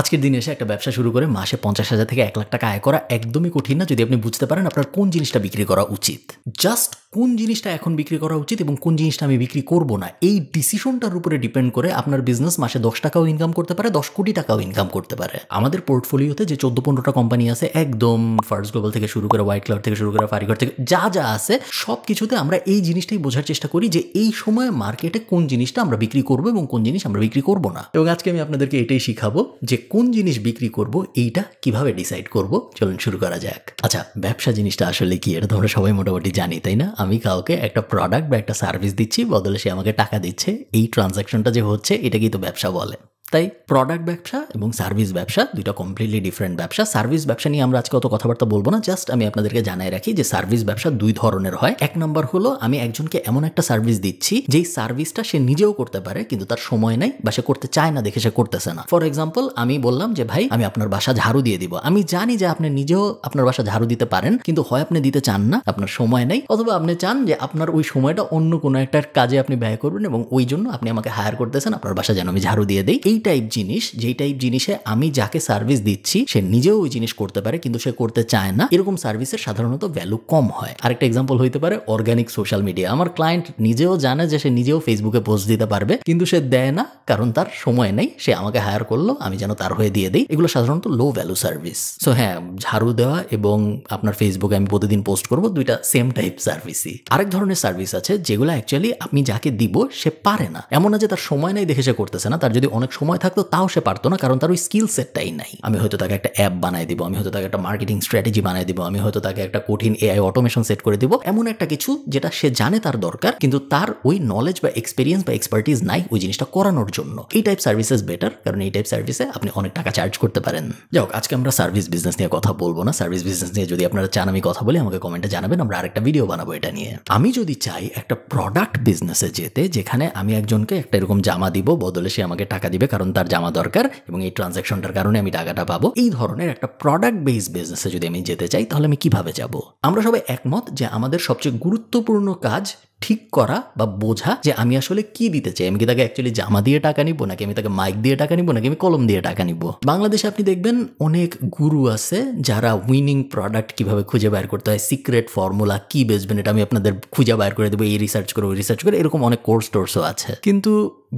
আজকের দিনে এসে একটা ব্যবসা শুরু করে মাসে 50,000 থেকে 1 লাখ টাকা আয় করা একদমই কঠিন না যদি আপনি বুঝতে পারেন আপনার কোন জিনিসটা বিক্রি করা উচিত। জাস্ট কোন জিনিসটা এখন বিক্রি করা উচিত এবং কোন জিনিসটা আমি বিক্রি করব না, এই ডিসিশনটার উপরে ডিপেন্ড করে আপনার বিজনেস মাসে 10 টাকাও ইনকাম করতে পারে, 10 কোটি টাকাও ইনকাম করতে পারে। আমাদের পোর্টফোলিওতে যে 14-15টা কোম্পানি আছে, একদম ফার্স্ট গ্লোবাল থেকে শুরু করে হোয়াইট ক্লাউড থেকে শুরু করে ফারিঘর থেকে যা যা আছে সব কিছুতে আমরা এই জিনিসটাই বোঝার চেষ্টা করি যে এই সময় মার্কেটে কোন জিনিসটা আমরা বিক্রি করব এবং কোন জিনিস আমরা বিক্রি করব না। এবং আজকে আমি আপনাদেরকে এটাই শিখাবো যে কোন জিনিস বিক্রি করব এইটা কিভাবে ডিসাইড করব। চলুন শুরু করা যাক। আচ্ছা, ব্যবসা জিনিসটা আসলে কি এটা তোমরা সবাই মোটামুটি জানি, তাই না? আমি কাউকে একটা প্রোডাক্ট বা একটা সার্ভিস দিচ্ছি, বদলে সে আমাকে টাকা দিচ্ছে। এই ট্রানজাকশনটা যে হচ্ছে এটাকেই তো ব্যবসা বলে। তাই প্রোডাক্ট ব্যবসা এবং সার্ভিস ব্যবসা দুইটা কমপ্লিটলি ডিফারেন্ট ব্যবসা। সার্ভিস ব্যবসা নিয়ে আমরা আজকে অত কথাবার্তা বলবো না, জাস্ট আমি আপনাদেরকে জানাই রাখি যে সার্ভিস ব্যবসা দুই ধরনের হয়। এক নম্বর হলো আমি একজনকে এমন একটা সার্ভিস দিচ্ছি যেই সার্ভিসটা সে নিজেও করতে পারে কিন্তু তার সময় নাই বা সে করতে চায় না দেখে সে করতেছে না। ফর এক্সাম্পল, আমি বললাম যে ভাই আমি আপনার বাসা ঝাড়ু দিয়ে দিব। আমি জানি যে আপনি নিজেও আপনার বাসা ঝাড়ু দিতে পারেন কিন্তু হয় আপনি দিতে চান না, আপনার সময় নাই, অথবা আপনি চান যে আপনার ওই সময়টা অন্য কোনো একটা কাজে আপনি ব্যয় করবেন এবং ওই জন্য আপনি আমাকে হায়ার করতেছেন আপনার বাসা যেন আমি ঝাড়ু দিয়ে দিই। এই টাইপ জিনিস, যেই টাইপ জিনিসে আমি যাকে সার্ভিস দিচ্ছি সে নিজেও ওই জিনিস করতে পারে কিন্তু সে করতে চায় না, এরকম সার্ভিসের সাধারণত ভ্যালু কম হয়। আরেকটা এক্সাম্পল হইতে পারে অর্গানিক সোশ্যাল মিডিয়া। আমার ক্লায়েন্ট নিজেও জানে যে সে নিজেও ফেসবুকে পোস্ট দিতে পারবে কিন্তু সে দেয় না, কারণ তার সময় নেই। সে আমাকে হায়ার করলো, আমি যেন তার হয়ে দিয়ে দিই। এগুলো সাধারণত লো ভ্যালু সার্ভিস। সো হ্যাঁ, ঝাড়ু দেওয়া এবং আপনার ফেসবুকে আমি প্রতিদিন পোস্ট করবো, দুইটা সেম টাইপ সার্ভিসই। আরেক ধরনের সার্ভিস আছে যেগুলো অ্যাকচুয়ালি আপনি যাকে দিব সে পারে না। এমন না যে তার সময় নাই দেখে সে করতেছে না, তার যদি অনেক সময় থাকতো তাও সে পারতো না, কারণ তার ওই স্কিল সেটটাই নাই। আমি হয়তো তাকে একটা অ্যাপ বানাই দিব, আমি হয়তো তাকে একটা মার্কেটিং স্ট্র্যাটেজি বানাই দিব, আমি হয়তো তাকে একটা কঠিন এআই অটোমেশন সেট করে দিব, এমন একটা কিছু যেটা সে জানে তার দরকার কিন্তু তার ওই নলেজ বা এক্সপিরিয়েন্স বা এক্সপার্টিস নাই ওই জিনিসটা করানোর জন্য। এই টাইপ সার্ভিসেস বেটার, কারণ এই টাইপ সার্ভিসে আপনি অনেক টাকা চার্জ করতে পারেন। যাই হোক, আজকে আমরা সার্ভিস বিজনেস নিয়ে কথা বলবো না। সার্ভিস বিজনেস নিয়ে যদি আপনারা চান আমি কথা বলি, আমাকে কমেন্টে জানাবেন, আমরা আরেকটা ভিডিও বানাবো এটা নিয়ে। আমি যদি চাই একটা প্রোডাক্ট বিজনেসে যেতে, যেখানে আমি একজনকে একটা এরকম জামা দিব, বদলে সে আমাকে টাকা দিবে কারণ তার জামা দরকার এবং এই ট্রানজাকশনটার কারণে আমি টাকাটা পাবো, এই ধরনের একটা প্রোডাক্ট বেসড বিজনেসে যদি আমি যেতে চাই তাহলে আমি কিভাবে যাব? আমরা সবাই একমত যে আমাদের সবচেয়ে গুরুত্বপূর্ণ কাজ ঠিক করা বা বোঝা যে আমি আসলে কি দিতে চাই। আমি কি তাকে অ্যাকচুয়ালি জামা দিয়ে টাকা নিব, নাকি আমি তাকে মাইক দিয়ে টাকা নিব, নাকি আমি কলম দিয়ে টাকা নিব। বাংলাদেশে আপনি দেখবেন অনেক গুরু আছে যারা উইনিং প্রোডাক্ট কিভাবে খুঁজে বের করতে হয়, সিক্রেট ফর্মুলা কি বেচবেন এটা আমি আপনাদের খুঁজে বের করে দেবো, এই রিসার্চ করে ওই রিসার্চ করে, এরকম অনেক কোর্স টোর্সও আছে। কিন্তু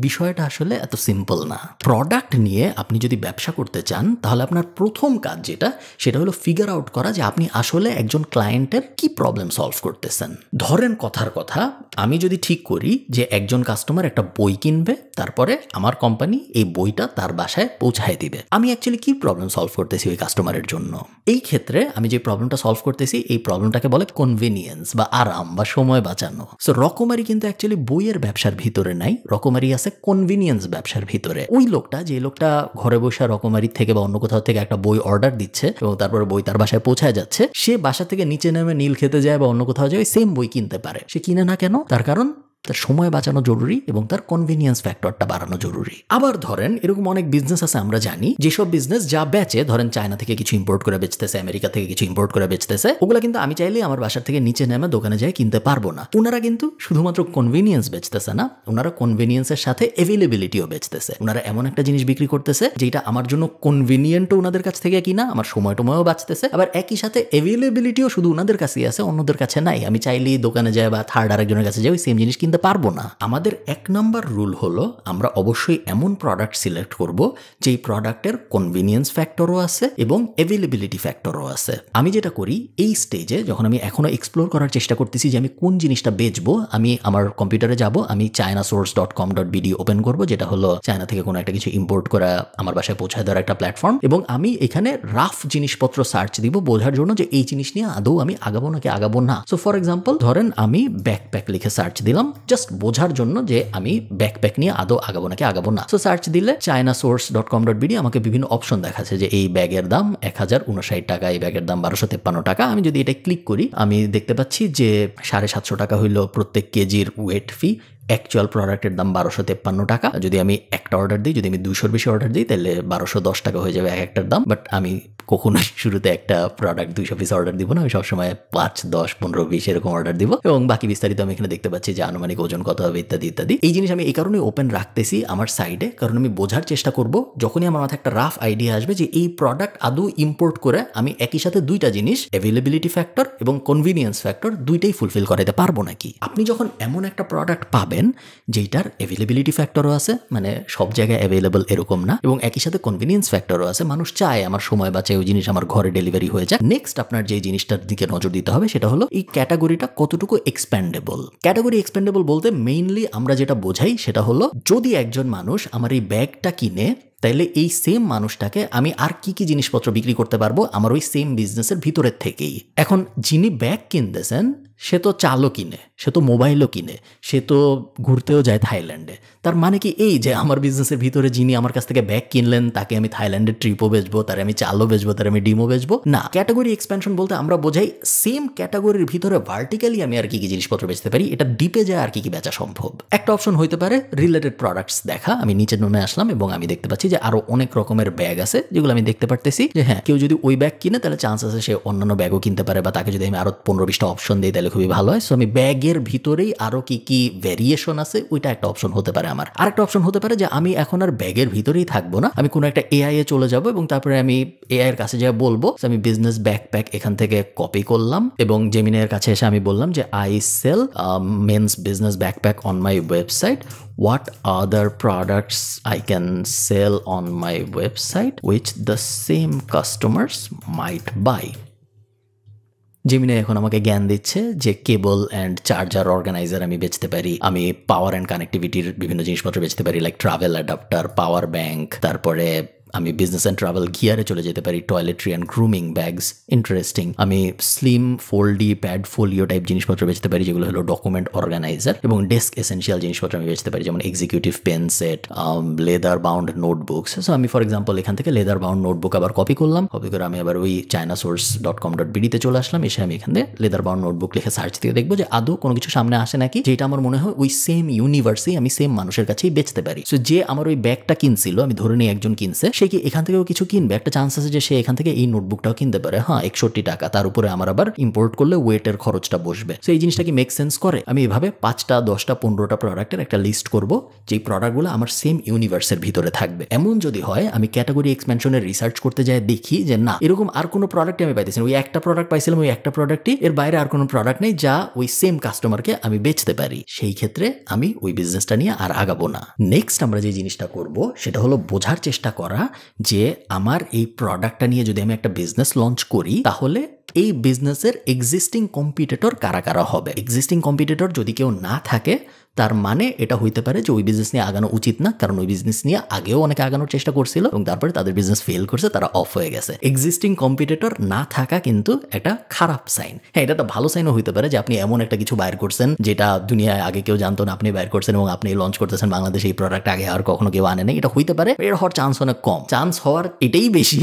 বিষয়টা আসলে এত সিম্পল না। প্রোডাক্ট নিয়ে আপনি যদি ব্যবসা করতে চান তাহলে আপনার প্রথম কাজ যেটা, সেটা হলো ফিগার আউট করা যে আপনি আসলে একজন ক্লায়েন্টের কি প্রবলেম সলভ করতেছেন। ধরেন কথার কথা, আমি যদি ঠিক করি যে একজন কাস্টমার একটা বই কিনবে, তারপরে আমার কোম্পানি এই বইটা তার বাসায় পৌঁছায় দিবে, আমি অ্যাকচুয়ালি কি প্রবলেম সলভ করতেছি ওই কাস্টমারের জন্য। এই ক্ষেত্রে আমি যে প্রবলেমটা সলভ করতেছি এই প্রবলেমটাকে বলে কনভিনিয়েন্স বা আরাম বা সময় বাঁচানো। সো রকমারি কিন্তু অ্যাকচুয়ালি বইয়ের ব্যবসার ভিতরে নাই, রকমারি আছে কনভিনিয়েন্স ব্যবসার ভিতরে। ওই লোকটা, যে লোকটা ঘরে বসে রকমারি থেকে বা অন্য কোথাও থেকে একটা বই অর্ডার দিচ্ছে এবং তারপরে বই তার বাসায় পৌঁছায় যাচ্ছে, সে বাসা থেকে নিচে নেমে নীল খেতে যায় বা অন্য কোথাও যায় সেম বই কিনতে পারে। সে কিনে না কেন? তার কারণ তার সময় বাঁচানো জরুরি এবং তার কনভিনিয়েন্স ফ্যাক্টরটা বাড়ানো জরুরি। আবার ধরেন এরকম অনেক বিজনেস আছে আমরা জানি, যেসব বিজনেস যা বেচে, ধরেন চায়না থেকে কিছু ইম্পোর্ট করে বেচতেছে, আমেরিকা থেকে কিছু ইম্পোর্ট করে বেচতেছে, ওগুলা কিন্তু আমি চাইলে আমার বাসার থেকে নিচে নেমে দোকানে যাই কিনতে পারবো না। ওনারা কিন্তু শুধুমাত্র কনভিনিয়েন্স বেচতেছে না, ওনারা কনভিনিয়েন্সের সাথে অ্যাভেলেবিলিটিও বেচতেছে। ওনারা এমন একটা জিনিস বিক্রি করতেছে যেটা আমার জন্য কনভিনিয়েন্টও ওনাদের কাছ থেকে কিনা, আমার সময়ও বাঁচতেছে, আবার একই সাথে অ্যাভেলেবিলিটিও শুধু ওনাদের কাছেই আছে, অন্যদের কাছে নাই। আমি চাইলেই দোকানে যাই বা থার্ড আরেকজনের কাছে যাই ওই সেম জিনিস কিনতে পারবো না। আমাদের 1 নাম্বার রুল হলো আমরা অবশ্যই এমন প্রোডাক্ট সিলেক্ট করব যেই প্রোডাক্টের কনভিনিয়েন্স ফ্যাক্টরও আছে এবং অ্যাভেলেবিলিটি ফ্যাক্টরও আছে। আমি যেটা করি এই স্টেজে, যখন আমি এখনো এক্সপ্লোর করার চেষ্টা করতেছি যে আমি কোন জিনিসটা বেচবো, আমি আমার কম্পিউটারে যাব, আমি chinasource.com.bd ওপেন করব, যেটা হলো চায়না থেকে কোনো একটা কিছু ইম্পোর্ট করা আমার বাসায় পৌঁছায় দেওয়ার একটা প্ল্যাটফর্ম, এবং আমি এখানে রাফ জিনিসপত্র সার্চ দিব বোঝার জন্য যে এই জিনিস নিয়ে আদৌ আমি আগাবো নাকি আগাবো না। সো ফর এক্সাম্পল ধরেন আমি ব্যাকপ্যাক লিখে সার্চ দিলাম জাস্ট বোঝার জন্য যে আমি ব্যাকপ্যাক নিয়ে আদৌ আগাবো নাকি আগাবো না। সো সার্চ দিলে chinasource.com.bd আমাকে বিভিন্ন অপশন দেখাচ্ছে যে এই ব্যাগের দাম 1059 টাকা, এই ব্যাগের দাম 1253 টাকা। আমি যদি এটা ক্লিক করি আমি দেখতে পাচ্ছি যে 750 টাকা হইল প্রত্যেক কেজির ওয়েট ফি, অ্যাকচুয়াল প্রোডাক্টের দাম 1253 টাকা। যদি আমি একটা অর্ডার দিই, যদি আমি 200-র বেশি অর্ডার দিই তাহলে 1210 টাকা হয়ে যাবে এক একটার দাম, বাট আমি কখনোই শুরুতে একটা প্রোডাক্ট 200 পিস অর্ডার দিব না, আমি সবসময় 5, 10, 15, 20 এরকম অর্ডার দিব এবং বাকি বিস্তারিত আমি এখানে দেখতে পাচ্ছি যে আনুমানিক ওজন কত হবে ইত্যাদি ইত্যাদি। এই জিনিস আমি এই কারণে ওপেন রাখতেছি আমার সাইডে, কারণ আমি বোঝার চেষ্টা করব যখনই আমার মাথায় একটা রাফ আইডিয়া আসবে যে এই প্রোডাক্ট আদৌ ইম্পোর্ট করে আমি একই সাথে দুইটা জিনিস অ্যাভেলেবিলিটি ফ্যাক্টর এবং কনভিনিয়েন্স ফ্যাক্টর দুইটাই ফুলফিল করাতে পারবো নাকি। আপনি যখন এমন একটা প্রোডাক্ট পাবেন যেটার অ্যাভেলেবিলিটি ফ্যাক্টরও আছে, মানে সব জায়গায় অ্যাভেলেবল এরকম না, এবং একই সাথে কনভিনিয়েন্স ফ্যাক্টরও আছে, মানুষ চায় আমার সময় বাঁচায় ওই জিনিস আমার ঘরে ডেলিভারি হয়ে যায়। নেক্সট আপনার যে জিনিসটার দিকে নজর দিতে হবে সেটা হলো এই ক্যাটাগরিটা কতটুকু এক্সপ্যান্ডেবল। ক্যাটাগরি এক্সপ্যান্ডেবল বলতে মেইনলি আমরা যেটা বোঝাই সেটা হলো যদি একজন মানুষ আমার এই ব্যাগটা কিনে, তাইলে এই সেম মানুষটাকে আমি আর কি কি জিনিসপত্র বিক্রি করতে পারবো আমার ওই সেম বিজনেসের ভিতরের থেকেই। এখন যিনি ব্যাগ কিনতেছেন সে তো চালও কিনে, সে তো মোবাইলও কিনে, সে তো ঘুরতেও যায় থাইল্যান্ডে। তার মানে কি এই যে আমার বিজনেসের ভিতরে যিনি আমার কাছ থেকে ব্যাগ কিনলেন তাকে আমি থাইল্যান্ডের ট্রিপও বেচবো, তার আমি চালও বেচবো, তার আমি ডিমও বেচবো না। ক্যাটাগরি এক্সপ্যানশন বলতে আমরা বোঝাই সেম ক্যাটাগরির ভিতরে ভার্টিক্যালি আমি আর কি কি জিনিসপত্র বেচতে পারি, এটা ডিপে যায় আর কি কি বেচা সম্ভব। একটা অপশন হইতে পারে রিলেটেড প্রোডাক্টস দেখা। আমি নিচে নুনে আসলাম এবং আমি দেখতে পাচ্ছি যে আরো অনেক রকমের ব্যাগ আছে যেগুলো আমি দেখতে পারতেছি যে হ্যাঁ কেউ যদি ওই ব্যাগ কিনে তাহলে চান্স আছে সে অন্যান্য ব্যাগও কিনতে পারে, বা তাকে যদি আমি আরো 15-20টা অপশন দিই তাহলে খুবই ভালো হয়। সো আমি ব্যাগের ভিতরেই আরো কি কি ভেরিয়েশন আছে ওইটা একটা অপশন হতে পারে আমার। আরেকটা অপশন হতে পারে যে আমি এখন আর ব্যাগের ভিতরেই থাকবো না, আমি কোনো একটা এআই এ চলে যাব এবং তারপরে আমি এআই এর কাছে যা বলবো আমি বিজনেস ব্যাকপ্যাক এখান থেকে কপি করলাম এবং জেমিনের কাছে এসে আমি বললাম যে I sell men's business backpack on my website, what other products I can sell on my website which the same customers might buy. Gemini এখন আমাকে জ্ঞান দিচ্ছে যে কেবল অ্যান্ড চার্জার অর্গানাইজার আমি বেচতে পারি, আমি পাওয়ার অ্যান্ড কানেক্টিভিটির বিভিন্ন জিনিসপত্র বেচতে পারি like travel adapter, power bank, তারপরে আমি বিজনেস অ্যান্ড ট্রাভেল গিয়ারে চলে যেতে পারি, toiletry and grooming bags, interesting. আমি slim folding padfolio type জিনিসপত্র বেচতে পারি যেগুলো হলো ডকুমেন্ট অর্গানাইজার, এবং ডেস্ক এসেন্সিয়াল জিনিসপত্র আমি বেচতে পারি যেমন executive pen set, leather bound notebooks. So আমি ফর এক্সাম্পল এখান থেকে লেদার বাউন্ড নোটবুক আবার কপি করলাম, কপি করে আমি আবার ওই chinasource.com.bd তে চলে আসলাম, এসে আমি এখানে লেদার বাউন্ড নোটবুক লিখে সার্চ দিয়ে দেখবো যে আদৌ কোনো কিছু সামনে আসে নাকি যেটা আমার মনে হয় ওই সেম ইউনিভার্সেই আমি সেম মানুষের কাছেই বেচতে পারি। সো যে আমার ওই ব্যাগটা কিনছিল, আমি ধরে নিই একজন কিনছে, সে কি এখান থেকেও কিছু কিনবে, একটা চান্স আছে যে সে এখান থেকে এই নোটবুকটাও কিনতে পারে, হ্যাঁ 61 টাকা, তার উপরে আমার আবার ইম্পোর্ট করলে ওয়েটের খরচটা বসবে। সো এই জিনিসটা কি মেক সেন্স করে? আমি এভাবে 5টা 10টা 15টা প্রোডাক্টের একটা লিস্ট করব যেই প্রোডাক্টগুলো আমার সেম ইউনিভার্সের ভিতরে থাকবে। এমন যদি হয় আমি ক্যাটাগরি এক্সপেনশনের রিসার্চ করতে যাই দেখি যে না এরকম আর কোনো প্রোডাক্ট আমি পাইতেছি না, ওই একটা প্রোডাক্ট পাইছিলাম, ওই একটা প্রোডাক্টই, এর বাইরে আর কোনো প্রোডাক্ট নেই যা ওই সেম কাস্টমারকে আমি বেচতে পারি, সেই ক্ষেত্রে আমি ওই বিজনেসটা নিয়ে আর আগাবো না। নেক্সট আমরা যে জিনিসটা করব সেটা হলো বোঝার চেষ্টা করা যে আমার এই প্রোডাক্টটা নিয়ে যদি আমি একটা বিজনেস লঞ্চ করি তাহলে এই বিজনেসের এক্সিস্টিং কম্পিটিটর কারা কারা হবে। এক্সিস্টিং কম্পিটিটর যদি কেউ না থাকে তার মানে এটা হইতে পারে যে ওই বিজনেস নিয়ে আগানো উচিত না, কারণ ওই বিজনেস নিয়ে আগেও অনেকে আগানোর চেষ্টা করছিল এবং তারপরে তাদের বিজনেস ফেল করছে, তারা অফ হয়ে গেছে। এক্সিস্টিং কম্পিটিটর না থাকা কিন্তু একটা খারাপ সাইন। হ্যাঁ, এটা একটা ভালো সাইনও হইতে পারে যে আপনি এমন একটা কিছু বাইর করছেন যেটা দুনিয়ায় আগে কেউ জানতো না, আপনি বাইর করছেন এবং আপনি লঞ্চ করতেছেন বাংলাদেশে, এই প্রোডাক্ট আগে আর কখনো কেউ আনে নাই, এটা হইতে পারে। এর হওয়ার চান্স অনেক কম, চান্স হওয়ার এটাই বেশি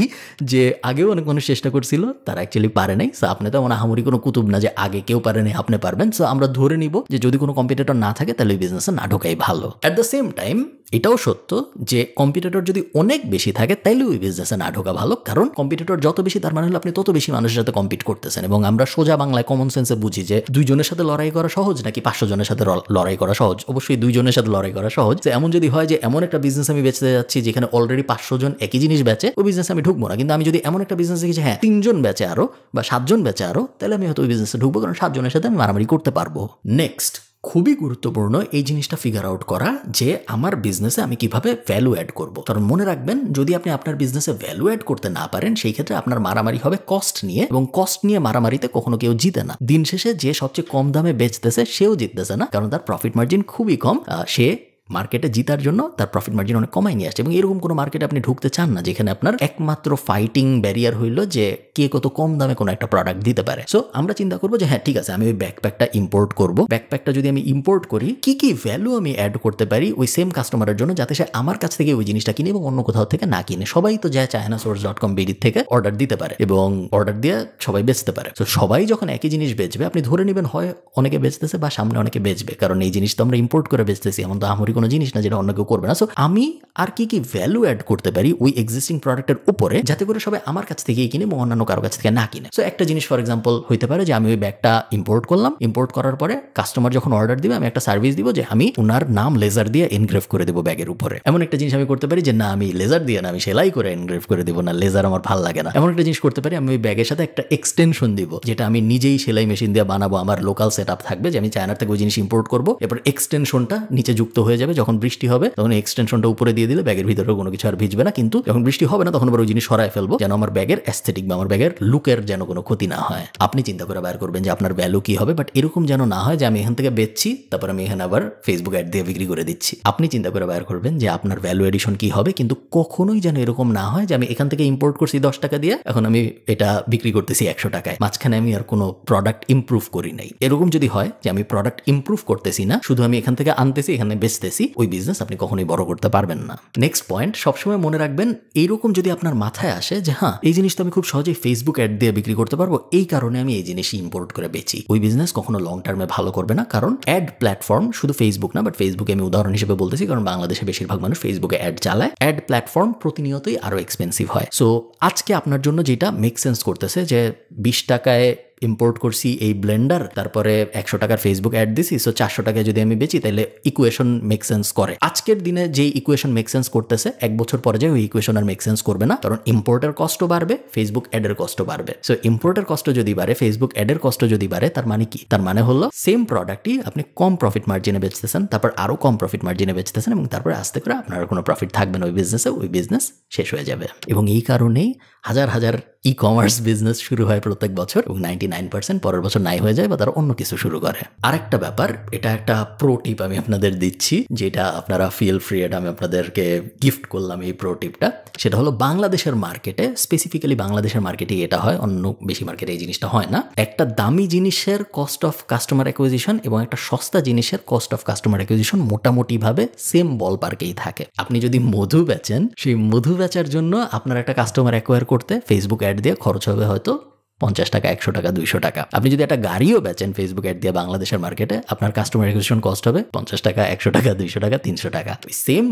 যে আগেও অনেক মানুষ চেষ্টা করছিল, তারা অ্যাকচুয়ালি পারে নাই। সো আপনি তো মানে আহামরি কোনো কুতুব না যে আগে কেউ পারে নাই আপনি পারবেন। সো আমরা ধরে নিব যে যদি কোনো কম্পিটিটর না থাকে তাহলে ওই বিজনেসে না ঢোকাই ভালো। অ্যাট দ্য সেম টাইম এটাও সত্য যে কম্পিটিটর যদি অনেক বেশি থাকে তাইলে ওই বিজনেসে না ঢোকা ভালো, কারণ কম্পিটিটর যত বেশি তার মানে হলো আপনি তত বেশি মানুষের সাথে কম্পিট করতেছেন। এবং আমরা সোজা বাংলায় কমন সেন্সে বুঝি যে 2 জনের সাথে লড়াই করা সহজ নাকি 500 জনের সাথে লড়াই করা সহজ। অবশ্যই 2 জনের সাথে লড়াই করা সহজ। তো এমন যদি হয় যে এমন একটা বিজনেস আমি বেচতে যাচ্ছি যেখানে অলরেডি 500 জন একই জিনিস বেচে, ওই বিজনেসে আমি ঢুকবো না। কিন্তু আমি যদি এমন একটা বিজনেস দেখি যে হ্যাঁ 3 জন বেচে আরো বা 7 জন বেচে আরো, তাহলে আমি হয়তো ওই বিজনেসে ঢুকবো, কারণ 7 জনের সাথে আমি মারামারি করতে পারবো। নেক্সট খুবই গুরুত্বপূর্ণ এই জিনিসটা ফিগার আউট করা যে আমার বিজনেসে আমি কিভাবে ভ্যালু অ্যাড করব। কারণ মনে রাখবেন যদি আপনি আপনার বিজনেসে ভ্যালু অ্যাড করতে না পারেন সেই ক্ষেত্রে আপনার মারামারি হবে কস্ট নিয়ে, এবং কস্ট নিয়ে মারামারিতে কখনো কেউ জিতে না। দিন শেষে যে সবচেয়ে কম দামে বেচতেছে সেও জিততেছে না, কারণ তার প্রফিট মার্জিন খুবই কম। সে মার্কেটে জিতার জন্য তার প্রফিট মার্জিন অনেক কমাই নিয়ে আসছে। এবং এরকম কোনো মার্কেটে আপনি ঢুকতে চান না যেখানে আপনার একমাত্র ফাইটিং ব্যারিয়ার হইল যে কে কত কম দামে কোনো একটা প্রোডাক্ট দিতে পারে। সো আমরা চিন্তা করবো যে হ্যাঁ ঠিক আছে আমি ওই ব্যাকপ্যাকটা ইম্পোর্ট করবো। ব্যাকপ্যাকটা যদি আমি ইম্পোর্ট করি কি কি ভ্যালু আমি অ্যাড করতে পারি ওই সেম কাস্টমারের জন্য, যাতে সে আমার কাছ থেকে ওই জিনিসটা কিনে এবং অন্য কোথাও থেকে না কিনে। সবাই তো যায় chinasource.com.bd থেকে অর্ডার দিতে পারে এবং অর্ডার দিয়ে সবাই বেচতে পারে। তো সবাই যখন একই জিনিস বেচবে আপনি ধরে নেবেন হয় অনেকে বেচতেছে বা সামনে অনেকে বেচবে, কারণ এই জিনিস তো আমরা ইম্পোর্ট করে বেচতেছি, এমন তো আমরি মোটামুটি কোনো জিনিস না যেটা অন্য কেউ করবে না। সো আমি আর কি কি ভ্যালু অ্যাড করতে পারি ওই এক্সিস্টিং প্রোডাক্টের উপরে, যাতে করে সবাই আমার কাছ থেকেই কিনে এবং অন্যান্য কারো কাছ থেকে না কিনে। সো একটা জিনিস ফর এক্সাম্পল হইতে পারে যে আমি ওই ব্যাগটা ইম্পোর্ট করলাম, ইম্পোর্ট করার পরে কাস্টমার যখন অর্ডার দিবে আমি একটা সার্ভিস দিব যে আমি ওনার নাম লেজার দিয়ে এনগ্রেভ করে দেবো ব্যাগের উপরে। এমন একটা জিনিস আমি করতে পারি যে না আমি লেজার দিয়ে না, আমি সেলাই করে এনগ্রেভ করে দেবো, না লেজার আমার ভালো লাগে না। এমন একটা জিনিস করতে পারি আমি ওই ব্যাগের সাথে একটা এক্সটেনশন দিব যেটা আমি নিজেই সেলাই মেশিন দিয়ে বানাবো, আমার লোকাল সেট আপ থাকবে যে আমি চায়নার থেকে ওই জিনিস ইম্পোর্ট করবো, এরপর এক্সটেনশনটা নিচে যুক্ত হয়ে যাবে, যখন বৃষ্টি হবে তখন এক্সটেনশনটা উপরে দিয়ে দিলে ব্যাগের ভিতরে কোনো কিছু আর ভিজবে না, কিন্তু যখন বৃষ্টি হবে না তখন আবার ওই জিনিস সরাই ফেলবো যেন আমার ব্যাগের অ্যাস্থেটিক বা আমার ব্যাগের লুকের যেন কোনো ক্ষতি না হয়। আপনি চিন্তা করে বের করবেন যে আপনার ভ্যালু কি হবে, বাট এরকম যেন না হয় যে আমি এখান থেকে বেচছি তারপর আমি এখানে আবার ফেসবুক অ্যাড দিয়ে বিক্রি করে দিচ্ছি। আপনি চিন্তা করে বের করবেন যে আপনার ভ্যালু এডিশন কি হবে, কিন্তু কখনোই যেন এরকম না হয় যে আমি এখান থেকে ইম্পোর্ট করছি 10 টাকা দিয়ে, এখন আমি এটা বিক্রি করতেছি 100 টাকায়, মাঝখানে আমি আর কোনো প্রোডাক্ট ইমপ্রুভ করি নাই। এরকম যদি হয় যে আমি প্রোডাক্ট ইমপ্রুভ করতেছি না, শুধু আমি এখান থেকে আনতেছি এখানে বেচতেছি, ওই বিজনেস আপনি কখনোই বড় করতে পারবেন না। নেক্সট পয়েন্ট, সবসময় মনে রাখবেন এইরকম যদি আপনার মাথায় আসে যে হ্যাঁ এই জিনিসটা আমি খুব সহজেই ফেসবুক অ্যাড দিয়ে বিক্রি করতে পারবো, এই কারণে আমি এই জিনিস ইম্পোর্ট করে বেচি, ওই বিজনেস কখনো লং টার্মে ভালো করবে না। কারণ অ্যাড প্ল্যাটফর্ম শুধু ফেসবুক না, বাট ফেসবুকে আমি উদাহরণ হিসেবে বলতেছি কারণ বাংলাদেশে বেশিরভাগ মানুষ ফেসবুকে অ্যাড চালায়, অ্যাড প্ল্যাটফর্ম প্রতিনিয়তই আরো এক্সপেন্সিভ হয়। সো আজকে আপনার জন্য যেটা মেক সেন্স করতেছে যে 20 টাকায় ইম্পোর্ট করছি এই ব্লেন্ডার, তারপরে 100 টাকার ফেসবুক অ্যাড দিছি, সো 400 টাকায় যদি আমি বেচি তাহলে ইকুয়েশন মেক সেন্স করে। আজকের দিনে যে ইকুয়েশন মেক সেন্স করতেছে 1 বছর পরে যায় ওই ইকুয়েশন আর মেক সেন্স করবে না, কারণ ইম্পোর্টের কস্টও বাড়বে, ফেসবুক অ্যাডের কস্টও বাড়বে। সো ইম্পোর্টের কষ্ট যদি বাড়ে, ফেসবুক অ্যাডের কষ্ট যদি বাড়ে, তার মানে কি? তার মানে হলো সেম প্রোডাক্টই আপনি কম প্রফিট মার্জিনে বেচতেছেন, তারপর আরো কম প্রফিট মার্জিনে বেচতেছেন, এবং তারপরে আস্তে করে আপনার কোনো প্রফিট থাকবে না ওই বিজনেসে, ওই বিজনেস শেষ হয়ে যাবে। এবং এই কারণেই হাজার হাজার ই কমার্স বিজনেস শুরু হয় প্রত্যেক বছর, এবং 99% পরের বছর নাই হয়ে যায় বা তারা অন্য কিছু শুরু করে। আরেকটা ব্যাপার, এটা একটা প্রো টিপ আমি আপনাদের দিচ্ছি, যেটা আপনারা ফিল ফ্রি, এটা আমি আপনাদেরকে গিফট করলাম এই প্রো টিপটা। সেটা হলো বাংলাদেশের মার্কেটে, স্পেসিফিক্যালি বাংলাদেশের মার্কেটে এটা হয়, অন্য বেশি মার্কেটে এই জিনিসটা হয় না। একটা দামি জিনিসের কস্ট অফ কাস্টমার অ্যাকুইজিশন এবং একটা সস্তা জিনিসের কস্ট অফ কাস্টমার অ্যাকুইজিশন মোটামুটি ভাবে সেম বল পার্কেই থাকে। আপনি যদি মধু বেচেন, সেই মধু বেচার জন্য আপনার একটা কাস্টমার অ্যাকোয়ার করতে ফেসবুক অ্যাড দিয়ে খরচ হবে হয়তো 50 টাকা, 100 টাকা, 200 টাকা। আপনি যদি একটা গাড়িও বেচেন ফেসবুক অ্যাড দিয়ে বাংলাদেশের মার্কেটে, আপনার কাস্টমার অ্যাকুইজিশন কস্ট হবে 50 টাকা, 100 টাকা, 200 টাকা, 300 টাকা। সেম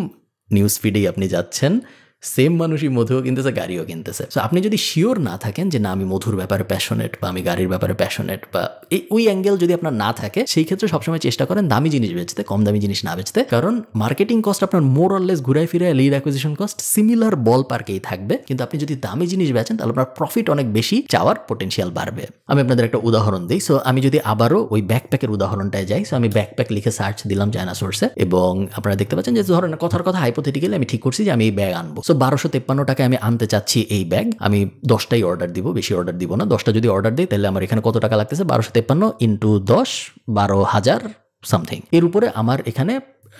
নিউজ ফিডেই আপনি যাচ্ছেন, সেম মানুষই মধুও কিনতেছে, গাড়িও কিনতেছে। সো আপনি যদি শিওর না থাকেন যে না আমি মধুর ব্যাপারে প্যাশনেট বা আমি গাড়ির ব্যাপারে প্যাশনেট, বা ওই অ্যাঙ্গেল যদি আপনার না থাকে, সেই ক্ষেত্রে সবসময় চেষ্টা করেন দামি জিনিস বেচতে, কম দামি জিনিস না বেচতে। কারণ মার্কেটিং কস্ট আপনার মোর অর লেস ঘুরাই ফিরে লিড অ্যাকুইজিশন কস্ট সিমিলার বল পার্কেই থাকবে, কিন্তু আপনি যদি দামি জিনিস বেচেন তাহলে আপনার প্রফিট অনেক বেশি, চাওয়ার পোটেনশিয়াল বাড়বে। আমি আপনাদের একটা উদাহরণ দিই। সো আমি যদি আবারও ওই ব্যাকপ্যাকের উদাহরণটায় যাই, সো আমি ব্যাকপ্যাক লিখে সার্চ দিলাম চায়না সোর্সে, এবং আপনারা দেখতে পাচ্ছেন যে ধরেন কথার কথা হাইপোথেটিক্যালি আমি ঠিক করছি যে আমি এই ব্যাগ আনবো। সো 1253 টাকায় আমি আনতে চাচ্ছি এই ব্যাগ, আমি 10টাই অর্ডার দিব, বেশি অর্ডার দিব না। 10টা যদি অর্ডার দিই তাহলে আমার এখানে কত টাকা লাগতেছে? 1253 ইন্টু 10, 12,000 সামথিং। এর উপরে আমার এখানে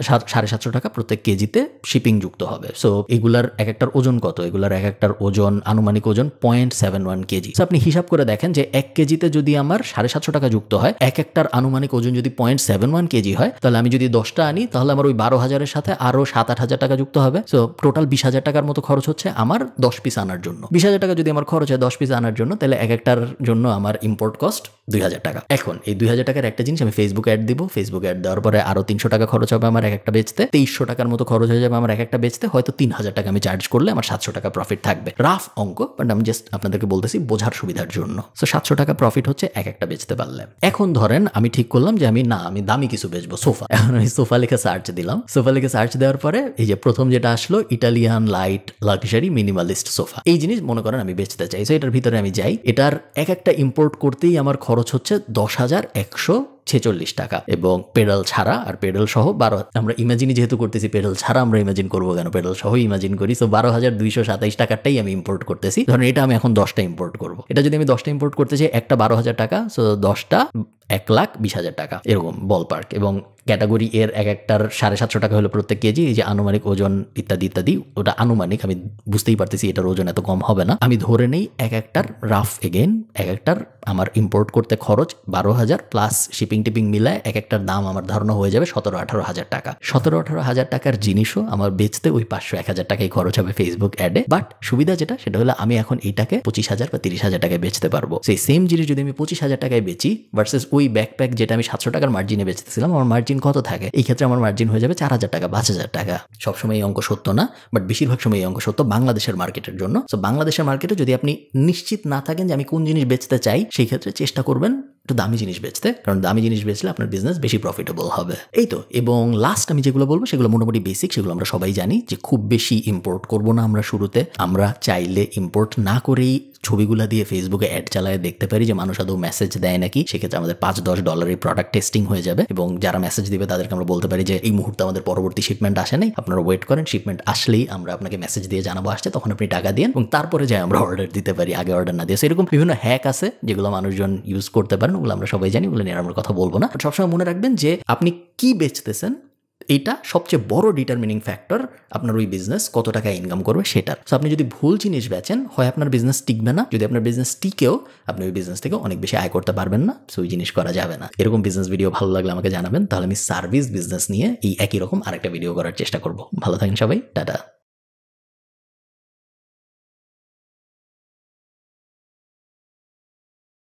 750 টাকা প্রত্যেক কেজিতে শিপিং যুক্ত হবে। সো এগুলার এক একটার ওজন কত? এগুলার এক একটার ওজন, আনুমানিক ওজন 0.71 কেজি। সো আপনি হিসাব করে দেখেন যে 1 কেজিতে যদি আমার 750 টাকা যুক্ত হয়, এক একটার আনুমানিক ওজন যদি 0.71 কেজি হয়, তাহলে আমি যদি 10টা আনি তাহলে আমার ওই 12,000-এর সাথে আরো 7-8 হাজার টাকা যুক্ত হবে। সো টোটাল 20,000 টাকার মতো খরচ হচ্ছে আমার 10 পিস আনার জন্য। 20,000 টাকা যদি আমার খরচ হয় 10 পিস আনার জন্য, তাহলে এক একটার জন্য আমার ইম্পোর্ট কস্ট 2,000 টাকা। এখন এই 2,000 টাকার একটা জিনিস আমি ফেসবুক অ্যাড দিব, ফেসবুক অ্যাড দেওয়ার পরে আরো 300 টাকা খরচ হবে আমার এক একটা বেচতে, 2300 টাকার মতো খরচ হয়ে যাবে আমার এক একটা বেচতে। হয়তো 3,000 টাকা আমি চার্জ করলে আমার 700 টাকা প্রফিট থাকবে। রাফ অঙ্ক, বাট আমি জাস্ট আপনাদেরকে বলতেছি বোঝার সুবিধার জন্য। সো 700 টাকা প্রফিট হচ্ছে এক একটা বেচতে পারলে। এখন ধরেন আমি ঠিক করলাম যে আমি দামি কিছু বেচবো, সোফা। এখন আমি সোফা লিখে সার্চ দিলাম। সোফা লিখে সার্চ দেওয়ার পরে এই যে প্রথম যেটা আসলো, Italian light luxury minimalist sofa, এই জিনিস মনে করেন আমি বেচতে চাই। সো এটার ভিতরে আমি যাই, এটার এক একটা ইম্পোর্ট করতেই আমার খরচ হচ্ছে 10,146 টাকা, এবং পেডাল ছাড়া আর পেডাল সহ 12, আমরা ইমাজিনই যেহেতু করতেছি, পেডাল ছাড়া আমরা ইমাজিন করবো কেন, পেডাল সহ ইমাজিন করি। সো 12,227 টাকারটাই আমি ইম্পোর্ট করতেছি। ধরেন এটা আমি এখন 10টা ইম্পোর্ট করবো। এটা যদি আমি 10টা ইম্পোর্ট করতে চাই, একটা 12,000 টাকা, সো 10টা 1,20,000 টাকা, এরকম বল পার্ক। এবং ক্যাটাগরি এর এক একটার 750 টাকা হলো প্রত্যেক কেজি। এই যে আনুমানিক ওজন ইত্যাদি ইত্যাদি, ওটা আনুমানিক, আমি বুঝতেই পারতেছি এটার ওজন এত কম হবে না। আমি ধরে নেই এক একটার রাফ এগেইন, এক একটার আমার ইম্পোর্ট করতে খরচ 12,000 প্লাস শিপিং টিপিং মিলায় এক একটার দাম আমার ধারণা হয়ে যাবে 17-18 হাজার টাকা। 17-18 হাজার টাকার জিনিসও আমার বেচতে ওই 500-1,000 টাকাই খরচ হবে ফেসবুক অ্যাডে। বাট সুবিধা যেটা, সেটা হলো আমি এখন এইটাকে 25,000 বা 30,000 টাকায় বেচতে পারবো। সেই সেম জিনিস যদি আমি 25,000 টাকায় বেচি ভার্সেস ওই ওই ব্যাকপ্যাক যেটা আমি 700 টাকার মার্জিনে বেচতেছিলাম, আমার মার্জিন কত থাকে? এই ক্ষেত্রে আমার মার্জিন হয়ে যাবে 4000 টাকা, 5000 টাকা। সবসময় এই অঙ্ক সত্য না, বাট বেশিরভাগ সময় এই অঙ্ক সত্য বাংলাদেশের মার্কেটের জন্য। সো বাংলাদেশের মার্কেটে যদি আপনি নিশ্চিত না থাকেন যে আমি কোন জিনিস বেচতে চাই, সেই ক্ষেত্রে চেষ্টা করবেন একটু দামি জিনিস বেচতে, কারণ দামি জিনিস বেচলে আপনার বিজনেস বেশি প্রফিটেবল হবে। এই তো। এবং লাস্ট আমি যেগুলো বলবো সেগুলো মোটামুটি বেসিক, সেগুলো আমরা সবাই জানি যে খুব বেশি ইম্পোর্ট করবো না আমরা শুরুতে। আমরা চাইলে ইম্পোর্ট না করেই ছবিগুলো দিয়ে ফেসবুকে অ্যাড চালায় দেখতে পারি যে মানুষ আদৌ মেসেজ দেয় নাকি। সেক্ষেত্রে আমাদের $5-10 প্রোডাক্ট টেস্টিং হয়ে যাবে, এবং যারা মেসেজ দিবে তাদেরকে আমরা বলতে পারি যে এই মুহূর্তে আমাদের পরবর্তী শিপমেন্ট আসে নাই, আপনারা ওয়েট করেন, শিপমেন্ট আসলেই আমরা আপনাকে মেসেজ দিয়ে জানাবো আসছে, তখন আপনি টাকা দিন এবং তারপরে যাই আমরা অর্ডার দিতে পারি, আগে অর্ডার না দিয়ে। এরকম বিভিন্ন হ্যাক আছে যেগুলো মানুষজন ইউজ করতে পারেন, ওগুলো আমরা সবাই জানি, ওগুলো নিয়ে আমরা কথা বলবো না। সবসময় মনে রাখবেন যে আপনি কি বেচতেছেন এটা সবচেয়ে বড় ডিটারমিনিং ফ্যাক্টর আপনার ওই বিজনেস কত টাকা ইনকাম করবে সেটার। সো আপনি যদি ভুল জিনিস বেচেন, হয় আপনার বিজনেস টিকবে না, যদি আপনার বিজনেস টিকেও আপনি ওই বিজনেস থেকে অনেক বেশি আয় করতে পারবেন না। সো ওই জিনিস করা যাবে না। এরকম বিজনেস ভিডিও ভালো লাগলে আমাকে জানাবেন, তাহলে আমি সার্ভিস বিজনেস নিয়ে এই একই রকম আরেকটা ভিডিও করার চেষ্টা করব। ভালো থাকেন সবাই, টাটা।